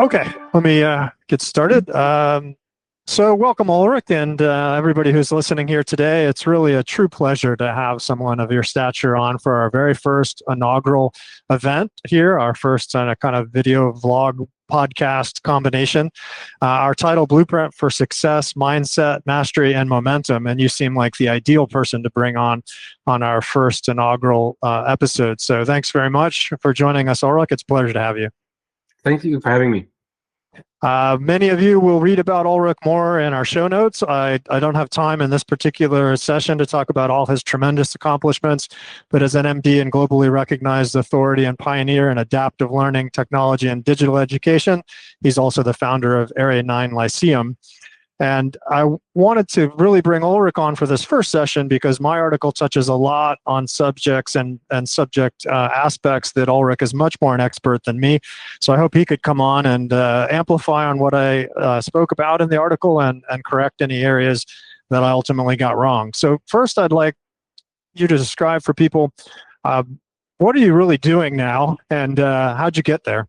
Okay, let me get started. So welcome, Ulrich, and everybody who's listening here today. It's really a true pleasure to have someone of your stature on for our very first inaugural event here, our first kind of video vlog podcast combination. Our title, Blueprint for Success, Mindset, Mastery, and Momentum. And you seem like the ideal person to bring on our first inaugural episode. So thanks very much for joining us, Ulrich. It's a pleasure to have you. Thank you for having me. Many of you will read about Ulrich more in our show notes. I don't have time in this particular session to talk about all his tremendous accomplishments, but as an MD and globally recognized authority and pioneer in adaptive learning, technology, and digital education, he's also the founder of Area 9 Lyceum. And I wanted to really bring Ulrich on for this first session because my article touches a lot on subjects and subject aspects that Ulrich is much more an expert than me. So I hope he could come on and amplify on what I spoke about in the article and correct any areas that I ultimately got wrong. So first, I'd like you to describe for people, what are you really doing now and how'd you get there?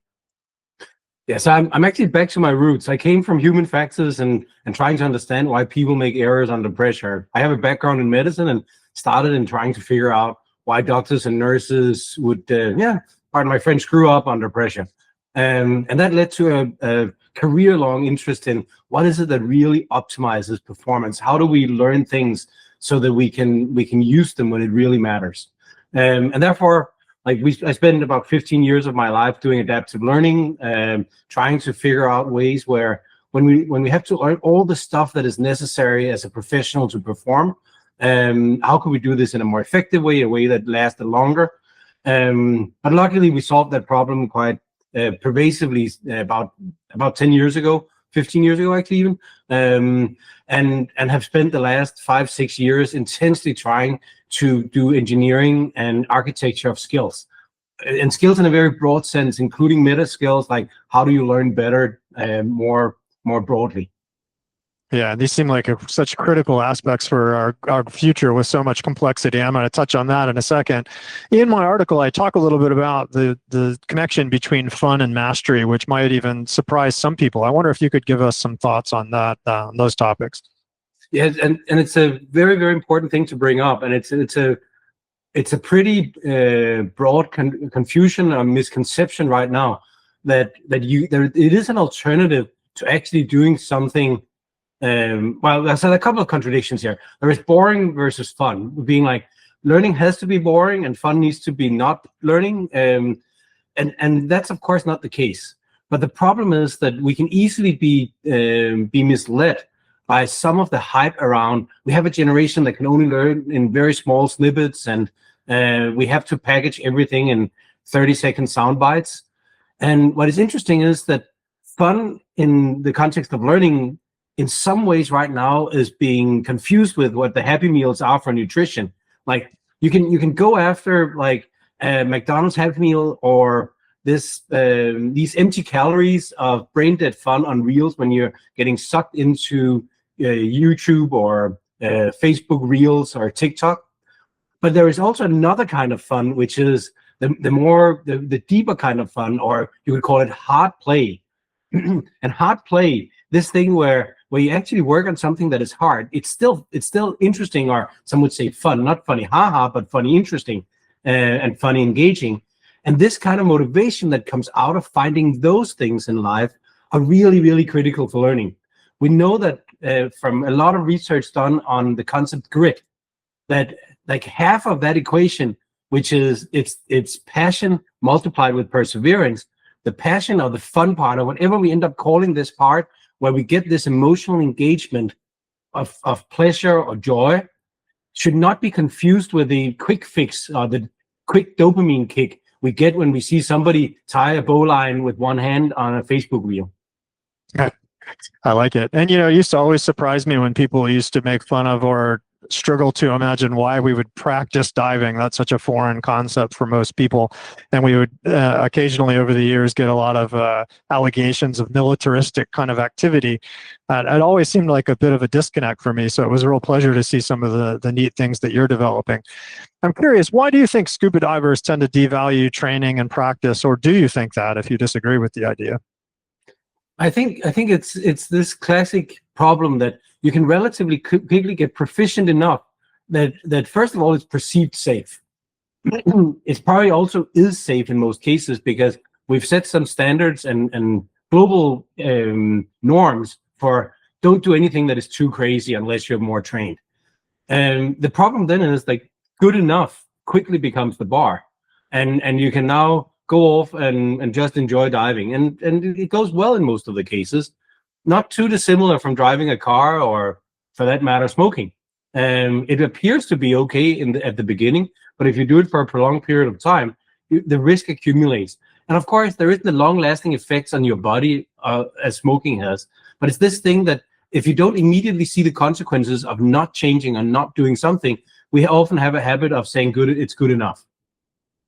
Yes, I'm actually back to my roots. I came from human factors and trying to understand why people make errors under pressure. I have a background in medicine and started in trying to figure out why doctors and nurses would, pardon my French, screw up under pressure. And that led to a career-long interest in what is it that really optimizes performance? How do we learn things so that we can use them when it really matters? And therefore, I spent about 15 years of my life doing adaptive learning, trying to figure out ways where when we have to learn all the stuff that is necessary as a professional to perform, how can we do this in a more effective way, a way that lasted longer? But luckily, we solved that problem quite pervasively about 10 years ago, 15 years ago, actually, even, and have spent the last 5-6 years intensely trying to do engineering and architecture of skills, and skills in a very broad sense, including meta skills, like how do you learn better more broadly. Yeah, these seem like such critical aspects for our future with so much complexity. I'm going to touch on that in a second. In my article, I talk a little bit about the connection between fun and mastery, which might even surprise some people. I wonder if you could give us some thoughts on that, those topics. Yeah, and it's a very, very important thing to bring up, and it's a pretty broad confusion or misconception right now that it is an alternative to actually doing something. Well, there's a couple of contradictions here. There is boring versus fun, being like learning has to be boring and fun needs to be not learning, and that's of course not the case. But the problem is that we can easily be misled by some of the hype around. We have a generation that can only learn in very small snippets, and we have to package everything in 30-second sound bites. And what is interesting is that fun in the context of learning in some ways right now is being confused with what the Happy Meals are for nutrition. Like you can go after like a McDonald's Happy Meal or these empty calories of brain dead fun on Reels when you're getting sucked into YouTube or Facebook Reels or TikTok. But there is also another kind of fun, which is the deeper kind of fun, or you could call it hard play. And hard play, this thing where you actually work on something that is hard, it's still interesting, or some would say fun, not funny haha, but funny interesting, and funny engaging. And this kind of motivation that comes out of finding those things in life are really, really critical for learning. We know that from a lot of research done on the concept grit, that like half of that equation, which is it's passion multiplied with perseverance, the passion or the fun part, or whatever we end up calling this part, where we get this emotional engagement of pleasure or joy, should not be confused with the quick fix or the quick dopamine kick we get when we see somebody tie a bowline with one hand on a Facebook reel. I like it. And, it used to always surprise me when people used to make fun of or struggle to imagine why we would practice diving. That's such a foreign concept for most people. And we would occasionally over the years get a lot of allegations of militaristic kind of activity. It always seemed like a bit of a disconnect for me. So it was a real pleasure to see some of the neat things that you're developing. I'm curious, why do you think scuba divers tend to devalue training and practice, or do you think that, if you disagree with the idea? I think it's this classic problem that you can relatively quickly get proficient enough that first of all it's perceived safe. It probably also is safe in most cases because we've set some standards and global norms for don't do anything that is too crazy unless you're more trained. And the problem then is like good enough quickly becomes the bar, and you can now go off and just enjoy diving, and it goes well in most of the cases, not too dissimilar from driving a car or, for that matter, smoking. It appears to be okay at the beginning, but if you do it for a prolonged period of time, the risk accumulates. And of course, there isn't the long-lasting effects on your body as smoking has, but it's this thing that if you don't immediately see the consequences of not changing and not doing something, we often have a habit of saying it's good enough.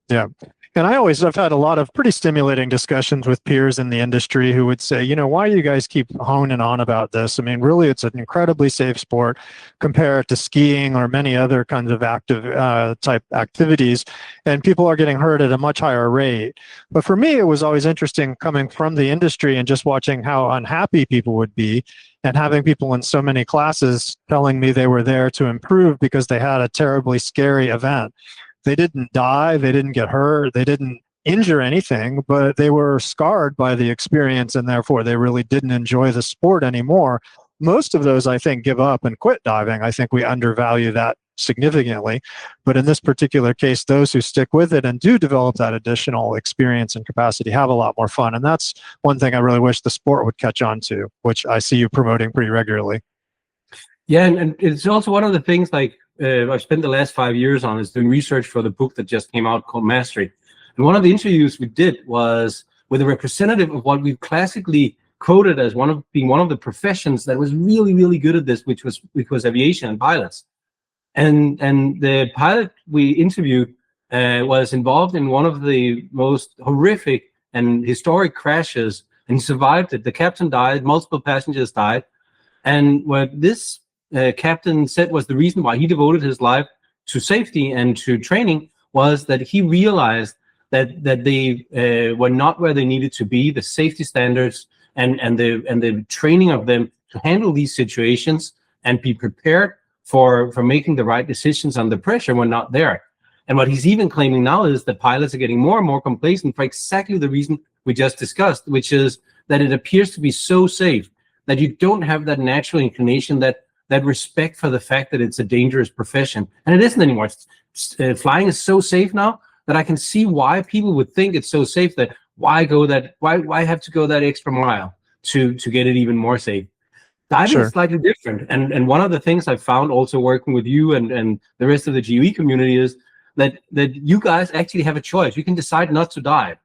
Yeah. And I've had a lot of pretty stimulating discussions with peers in the industry who would say, why do you guys keep honing on about this? I mean, really, it's an incredibly safe sport. Compare it to skiing or many other kinds of active type activities, and people are getting hurt at a much higher rate. But for me, it was always interesting coming from the industry and just watching how unhappy people would be, and having people in so many classes telling me they were there to improve because they had a terribly scary event. They didn't die, they didn't get hurt, they didn't injure anything, but they were scarred by the experience, and therefore they really didn't enjoy the sport anymore. Most of those, I think, give up and quit diving. I think we undervalue that significantly. But in this particular case, those who stick with it and do develop that additional experience and capacity have a lot more fun. And that's one thing I really wish the sport would catch on to, which I see you promoting pretty regularly. Yeah, and it's also one of the things like I've spent the last 5 years on is doing research for the book that just came out called Mastery. And one of the interviews we did was with a representative of what we've classically quoted as being one of the professions that was really, really good at this, which was aviation and pilots. And the pilot we interviewed was involved in one of the most horrific and historic crashes and survived it. The captain died, multiple passengers died. And what this captain said was the reason why he devoted his life to safety and to training was that he realized that they were not where they needed to be. The safety standards and the training of them to handle these situations and be prepared for making the right decisions under pressure were not there. And what he's even claiming now is that pilots are getting more and more complacent for exactly the reason we just discussed, which is that it appears to be so safe that you don't have that natural inclination, that respect for the fact that it's a dangerous profession. And it isn't anymore. Flying is so safe now that I can see why people would think it's so safe that why have to go that extra mile to get it even more safe. Diving is slightly different. And one of the things I found also working with you and the rest of the GUE community is that you guys actually have a choice. You can decide not to dive.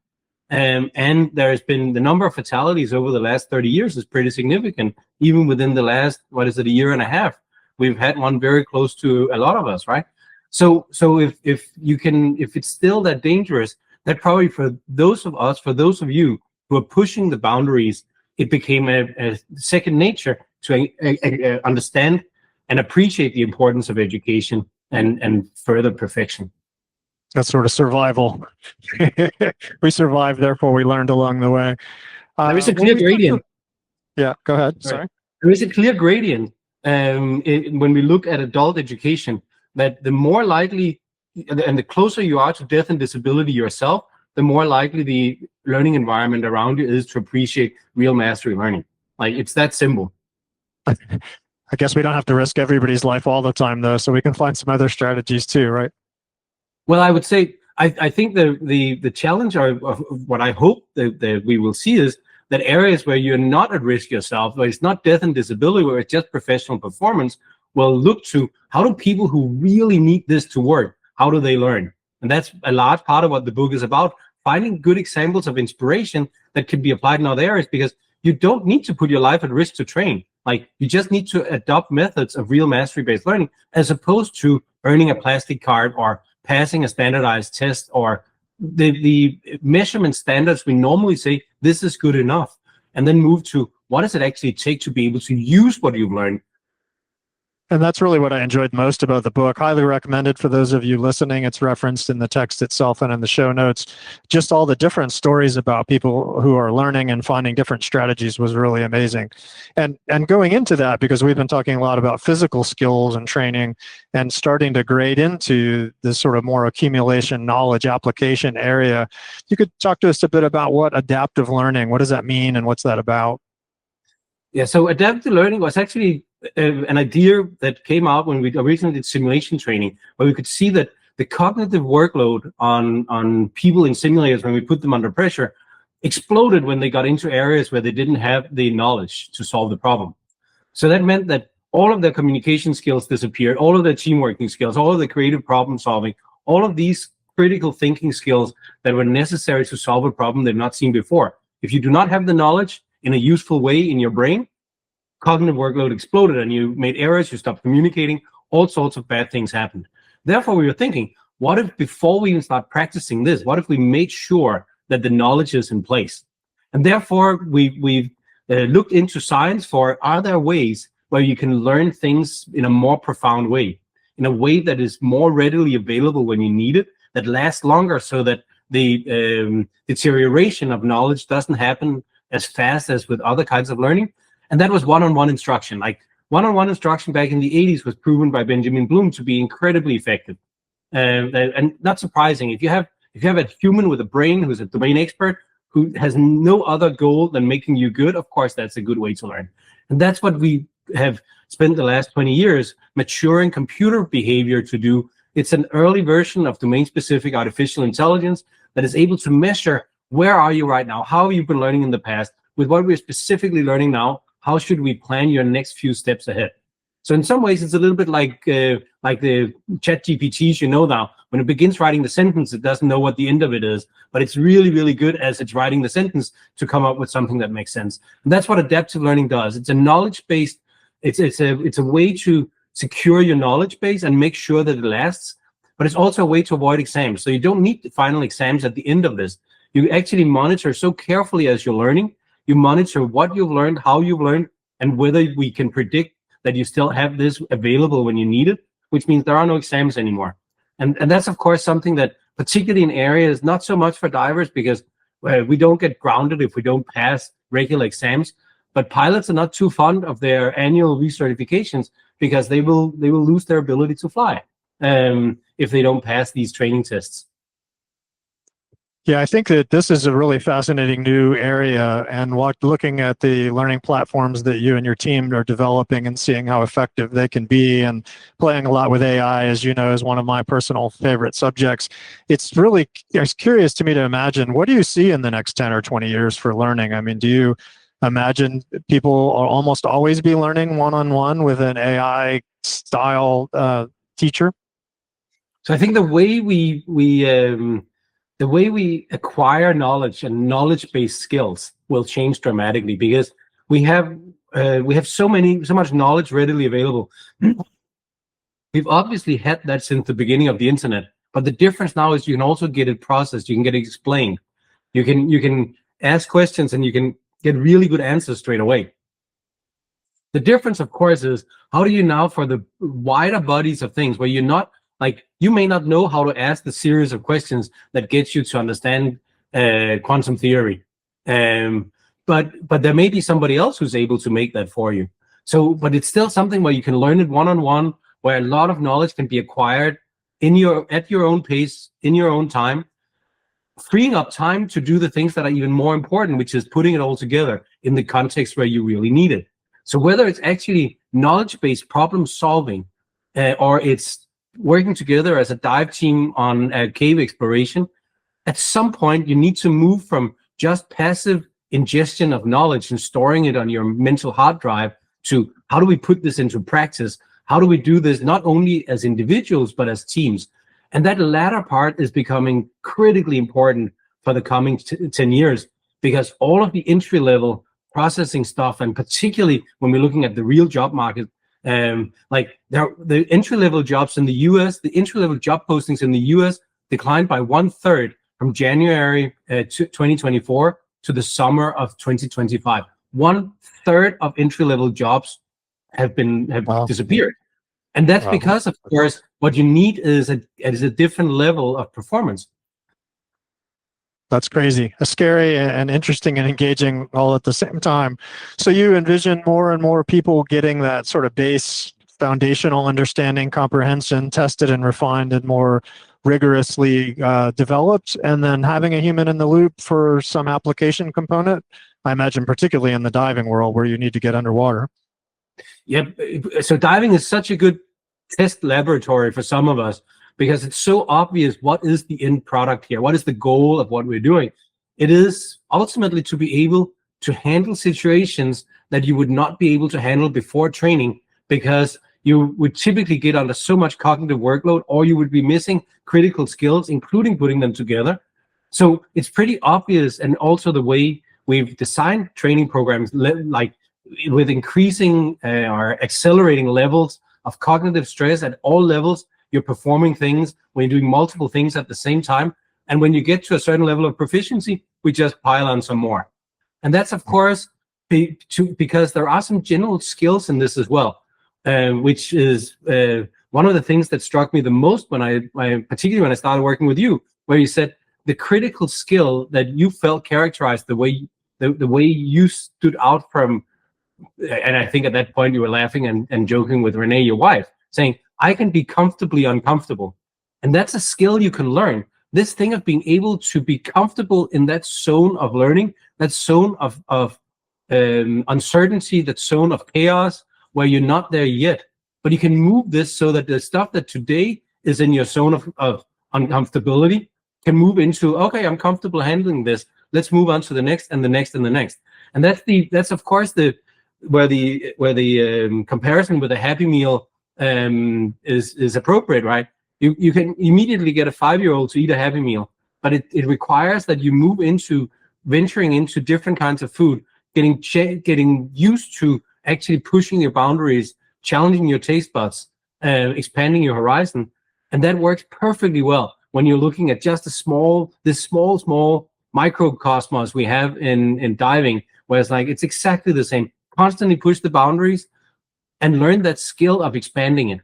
And there has been the number of fatalities over the last 30 years is pretty significant. Even within the last, a year and a half, we've had one very close to a lot of us, right? So if it's still that dangerous, that probably for those of you who are pushing the boundaries, it became a second nature to understand and appreciate the importance of education and further perfection. That's sort of survival. We survived, therefore we learned along the way. There is a clear gradient. Yeah, go ahead. Sorry. There is a clear gradient when we look at adult education, that the more likely and the closer you are to death and disability yourself, the more likely the learning environment around you is to appreciate real mastery learning. Like, it's that simple. I guess we don't have to risk everybody's life all the time, though, so we can find some other strategies too, right? Well, I would say I think the challenge of what I hope that we will see is that areas where you're not at risk yourself, where it's not death and disability, where it's just professional performance, will look to how do people who really need this to work, how do they learn? And that's a large part of what the book is about, finding good examples of inspiration that can be applied in other areas, because you don't need to put your life at risk to train. Like, you just need to adopt methods of real mastery-based learning, as opposed to earning a plastic card or passing a standardized test, or the measurement standards we normally say, this is good enough, and then move to what does it actually take to be able to use what you've learned. And that's really what I enjoyed most about the book. Highly recommended for those of you listening. It's referenced in the text itself and in the show notes. Just all the different stories about people who are learning and finding different strategies was really amazing. And going into that, because we've been talking a lot about physical skills and training, and starting to grade into this sort of more accumulation, knowledge application area, you could talk to us a bit about what adaptive learning, what does that mean, and what's that about? Yeah, so adaptive learning was actually an idea that came out when we originally did simulation training, where we could see that the cognitive workload on people in simulators, when we put them under pressure, exploded when they got into areas where they didn't have the knowledge to solve the problem. So that meant that all of their communication skills disappeared, all of their teamworking skills, all of the creative problem solving, all of these critical thinking skills that were necessary to solve a problem they've not seen before. If you do not have the knowledge in a useful way in your brain, cognitive workload exploded and you made errors, you stopped communicating, all sorts of bad things happened. Therefore, we were thinking, what if before we even start practicing this, what if we made sure that the knowledge is in place? And therefore, we've looked into science for, are there ways where you can learn things in a more profound way, in a way that is more readily available when you need it, that lasts longer, so that the deterioration of knowledge doesn't happen as fast as with other kinds of learning. And that was one-on-one instruction. Like, one-on-one instruction back in the 80s was proven by Benjamin Bloom to be incredibly effective. And not surprising, if you have a human with a brain who's a domain expert who has no other goal than making you good, of course, that's a good way to learn. And that's what we have spent the last 20 years maturing computer behavior to do. It's an early version of domain-specific artificial intelligence that is able to measure, where are you right now? How have you been learning in the past? With what we're specifically learning now, how should we plan your next few steps ahead? So in some ways, it's a little bit like the chat GPTs, now. When it begins writing the sentence, it doesn't know what the end of it is, but it's really, really good as it's writing the sentence to come up with something that makes sense. And that's what adaptive learning does. It's a knowledge-based, it's a way to secure your knowledge base and make sure that it lasts, but it's also a way to avoid exams. So you don't need the final exams at the end of this. You actually monitor so carefully as you're learning. You monitor what you've learned, how you've learned, and whether we can predict that you still have this available when you need it, which means there are no exams anymore. And that's, of course, something that, particularly in areas, not so much for divers, because we don't get grounded if we don't pass regular exams, but pilots are not too fond of their annual recertifications, because they will lose their ability to fly if they don't pass these training tests. Yeah, I think that this is a really fascinating new area, and looking at the learning platforms that you and your team are developing and seeing how effective they can be, and playing a lot with AI, as you know, is one of my personal favorite subjects. It's curious to me to imagine, what do you see in the next 10 or 20 years for learning? I mean, do you imagine people will almost always be learning one-on-one with an AI style teacher? So I think the way we acquire knowledge and knowledge-based skills will change dramatically, because we have so much knowledge readily available. We've obviously had that since the beginning of the internet, but the difference now is you can also get it processed, you can get it explained, you can ask questions, and you can get really good answers straight away. The difference, of course, is how do you now, for the wider bodies of things, where you're not, like, you may not know how to ask the series of questions that gets you to understand quantum theory, but there may be somebody else who's able to make that for you. So, but it's still something where you can learn it one-on-one, where a lot of knowledge can be acquired at your own pace, in your own time, freeing up time to do the things that are even more important, which is putting it all together in the context where you really need it. So whether it's actually knowledge-based problem solving, or it's working together as a dive team on a cave exploration, at some point you need to move from just passive ingestion of knowledge and storing it on your mental hard drive to, how do we put this into practice? How do we do this not only as individuals, but as teams? And that latter part is becoming critically important for the coming 10 years, because all of the entry-level processing stuff, and particularly when we're looking at the real job market, like the entry-level jobs in the US, the entry-level job postings in the US declined by 1/3 from January 2024 to the summer of 2025. 1/3 of entry-level jobs have disappeared. And that's because, of course, what you need is a different level of performance. That's crazy. Scary and interesting and engaging all at the same time. So you envision more and more people getting that sort of base foundational understanding, comprehension, tested and refined and more rigorously developed, and then having a human in the loop for some application component, I imagine particularly in the diving world where you need to get underwater. Yeah, so diving is such a good test laboratory for some of us, because it's so obvious what is the end product here, what is the goal of what we're doing. It is ultimately to be able to handle situations that you would not be able to handle before training, because you would typically get under so much cognitive workload, or you would be missing critical skills, including putting them together. So it's pretty obvious, and also the way we've designed training programs, like with increasing or accelerating levels of cognitive stress at all levels. You're performing things when you're doing multiple things at the same time. And when you get to a certain level of proficiency, we just pile on some more. And that's, of course, because there are some general skills in this as well, which is one of the things that struck me the most particularly when I started working with you, where you said the critical skill that you felt characterized the way you stood out from. And I think at that point you were laughing and joking with Renee, your wife, saying, I can be comfortably uncomfortable. And that's a skill you can learn. This thing of being able to be comfortable in that zone of learning, that zone of uncertainty, that zone of chaos where you're not there yet. But you can move this so that the stuff that today is in your zone of uncomfortability can move into, okay, I'm comfortable handling this. Let's move on to the next and the next and the next. And that's of course where the comparison with a Happy Meal is appropriate, right? You can immediately get a 5-year-old to eat a Happy Meal, but it requires that you move into venturing into different kinds of food, getting used to actually pushing your boundaries, challenging your taste buds, expanding your horizon, and that works perfectly well when you're looking at just this small microcosmos we have in diving, where it's exactly the same. Constantly push the boundaries and learn that skill of expanding it.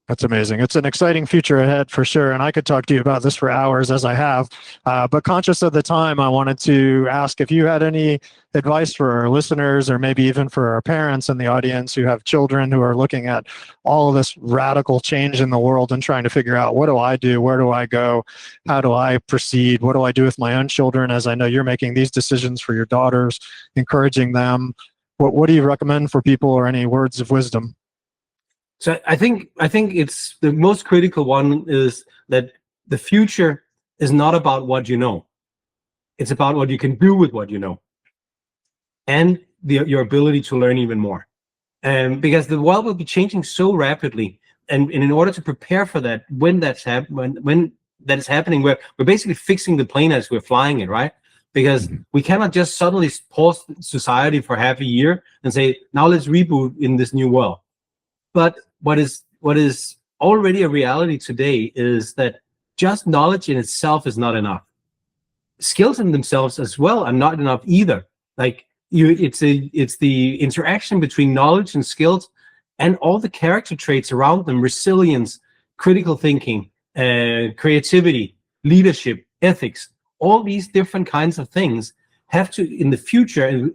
That's amazing. It's an exciting future ahead for sure. And I could talk to you about this for hours, as I have. But conscious of the time, I wanted to ask if you had any advice for our listeners, or maybe even for our parents in the audience who have children who are looking at all of this radical change in the world and trying to figure out, what do I do? Where do I go? How do I proceed? What do I do with my own children? As I know you're making these decisions for your daughters, encouraging them. What do you recommend for people, or any words of wisdom? So I think it's the most critical one is that the future is not about what you know. It's about what you can do with what you know, and your ability to learn even more. Because the world will be changing so rapidly, and in order to prepare for that, when that is happening, we're basically fixing the plane as we're flying it, right? Because we cannot just suddenly pause society for half a year and say, now let's reboot in this new world. But what is already a reality today is that just knowledge in itself is not enough. Skills in themselves as well are not enough either. It's the interaction between knowledge and skills and all the character traits around them: resilience, critical thinking, creativity, leadership, ethics. All these different kinds of things have to, in the future,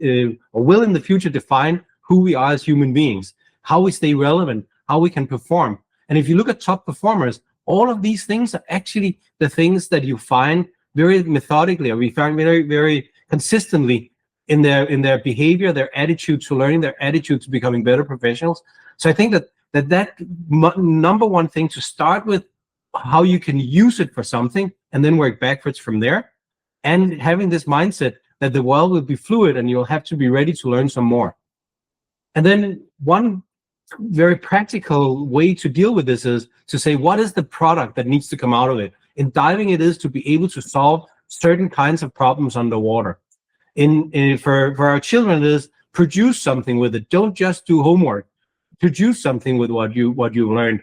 or will in the future, define who we are as human beings, how we stay relevant, how we can perform. And if you look at top performers, all of these things are actually the things that you find very methodically, or we find very, very consistently in their behavior, their attitude to learning, their attitude to becoming better professionals. So I think that number one thing to start with, how you can use it for something, and then work backwards from there, and having this mindset that the world will be fluid and you'll have to be ready to learn some more. And then one very practical way to deal with this is to say, what is the product that needs to come out of it? In diving, it is to be able to solve certain kinds of problems underwater. For our children, it is produce something with it. Don't just do homework. Produce something with what you learned.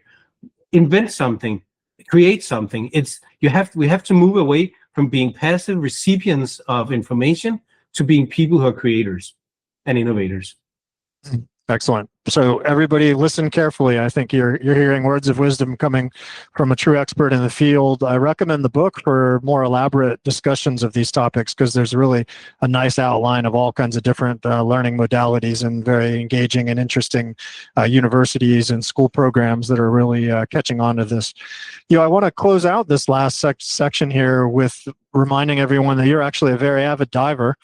Invent something. Create something. We have to move away from being passive recipients of information to being people who are creators and innovators. Excellent. So everybody listen carefully. I think you're hearing words of wisdom coming from a true expert in the field. I recommend the book for more elaborate discussions of these topics because there's really a nice outline of all kinds of different learning modalities and very engaging and interesting universities and school programs that are really catching on to this. I want to close out this last section here with reminding everyone that you're actually a very avid diver,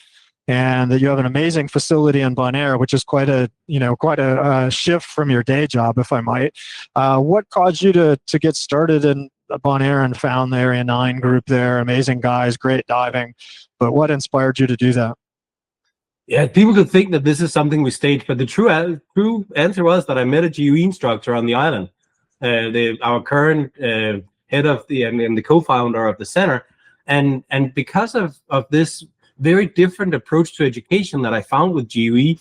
and that you have an amazing facility in Bonaire, which is quite a shift from your day job, if I might. What caused you to get started in Bonaire and found the Area 9 group there? Amazing guys, great diving. But what inspired you to do that? Yeah, people could think that this is something we staged, but the true answer was that I met a GUE instructor on the island, our current head of and the co-founder of the center, and because of this very different approach to education that I found with GUE,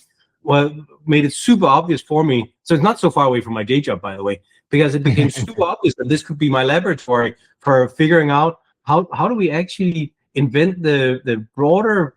made it super obvious for me. So it's not so far away from my day job, by the way, because it became super obvious that this could be my laboratory for figuring out how do we actually invent the broader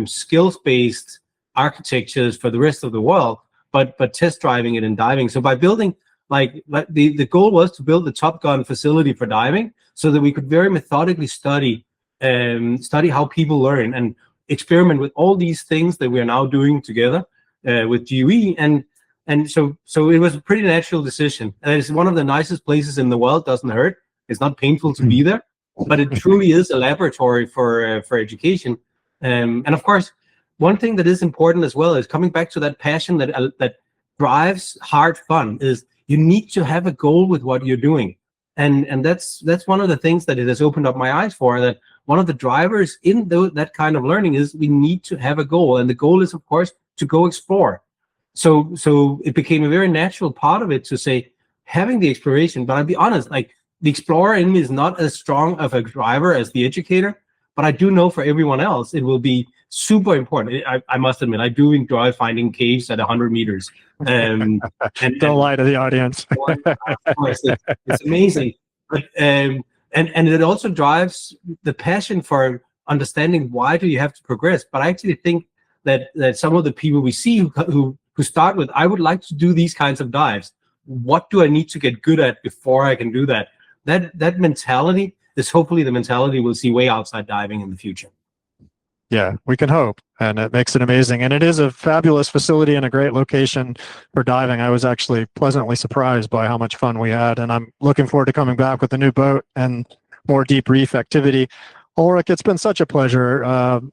skills-based architectures for the rest of the world, but test driving it in diving. So by building, the goal was to build the Top Gun facility for diving so that we could very methodically study how people learn and experiment with all these things that we are now doing together with GUE. And so it was a pretty natural decision. And it's one of the nicest places in the world. Doesn't hurt. It's not painful to be there, but it truly is a laboratory for education. And of course, one thing that is important as well is coming back to that passion that drives hard fun is you need to have a goal with what you're doing. And that's one of the things that it has opened up my eyes for, that one of the drivers in that kind of learning is we need to have a goal. And the goal is, of course, to go explore. So it became a very natural part of it to say, having the exploration, but I'll be honest, the explorer in me is not as strong of a driver as the educator, but I do know for everyone else, it will be super important. I must admit, I do enjoy finding caves at 100 meters. Don't lie to the audience. Of course, it's amazing. But, and it also drives the passion for understanding why do you have to progress. But I actually think that some of the people we see who start with, I would like to do these kinds of dives. What do I need to get good at before I can do that? That mentality is hopefully the mentality we'll see way outside diving in the future. Yeah, we can hope, and it makes it amazing. And it is a fabulous facility and a great location for diving. I was actually pleasantly surprised by how much fun we had, and I'm looking forward to coming back with a new boat and more deep reef activity. Ulrik, it's been such a pleasure.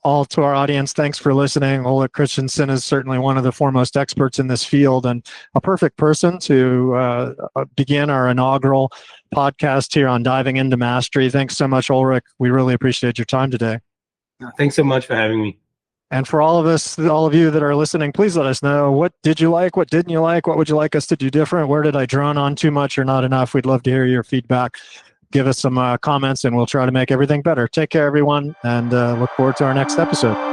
All to our audience, thanks for listening. Ulrik Christensen is certainly one of the foremost experts in this field and a perfect person to begin our inaugural podcast here on Diving into Mastery. Thanks so much, Ulrik. We really appreciate your time today. Thanks so much for having me. And for all of you that are listening, please let us know, what did you like? What didn't you like? What would you like us to do different? Where did I drone on too much or not enough? We'd love to hear your feedback. Give us some comments and we'll try to make everything better. Take care, everyone, and look forward to our next episode.